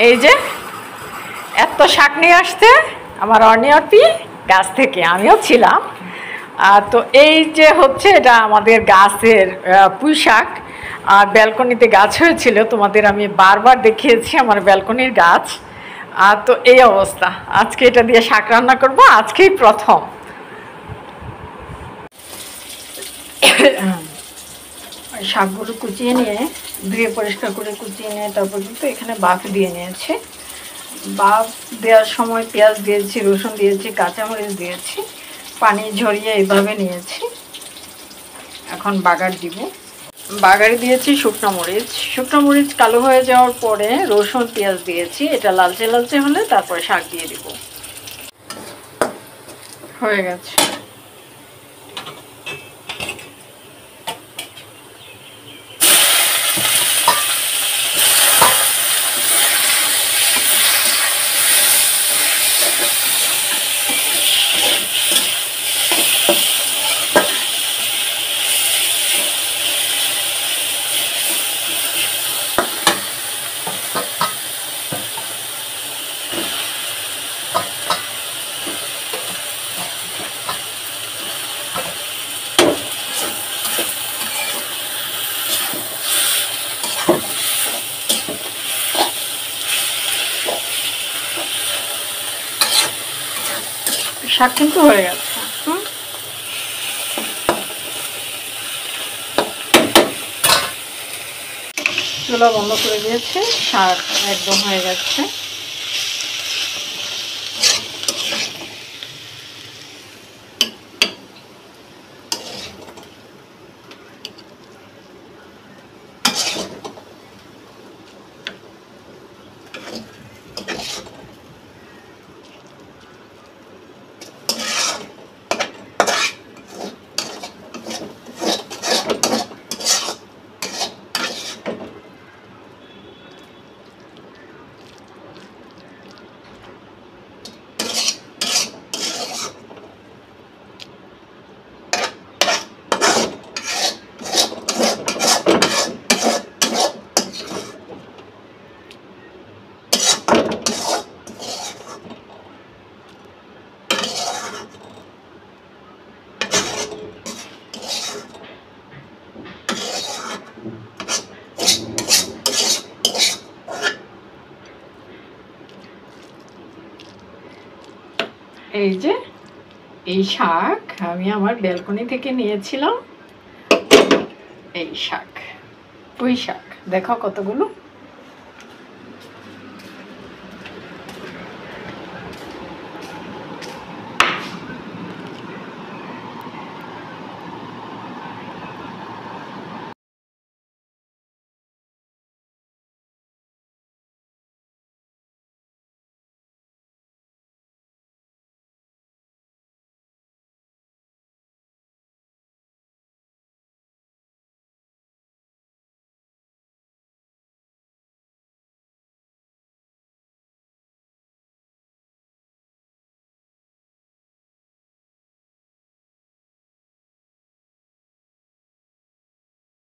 এই যে এত শাক নিয়ে আসতে আমার অনিয়তি গাছ থেকে, আমিও ছিলাম। তো এই যে হচ্ছে এটা আমাদের গাছের পুঁই শাক, আর ব্যালকনিতে গাছ হয়েছিল, তোমাদের আমি বারবার দেখিয়েছি আমার ব্যালকনির গাছ। তো এই অবস্থা, আজকে এটা দিয়ে শাক রান্না করব, আজকেই প্রথম। শাকগুলো কুচিয়ে নিয়ে, ধুয়ে পরিষ্কার করে কুচিয়ে নিয়ে তারপর কিন্তু এখানে বাফ দিয়ে নিয়েছি। বাফ দেওয়ার সময় পেঁয়াজ দিয়েছি, রসুন দিয়েছি, কাঁচামরিচ দিয়েছি, পানি ঝরিয়ে এইভাবে নিয়েছি। এখন বাগার দিব। বাগারে দিয়েছি শুকনো মরিচ। শুকনো মরিচ কালো হয়ে যাওয়ার পরে রসুন পেঁয়াজ দিয়েছি, এটা লালচে লালচে হলে তারপরে শাক দিয়ে দিব। হয়ে গেছে। শাক কিন্তু হয়ে গেছে। চুলা বন্ধ করে দিয়েছে, শাক একদম হয়ে গেছে। এই যে এই শাক আমি আমার ব্যালকনি থেকে নিয়েছিলাম। এই শাক, পুঁই শাক, দেখো কতগুলো।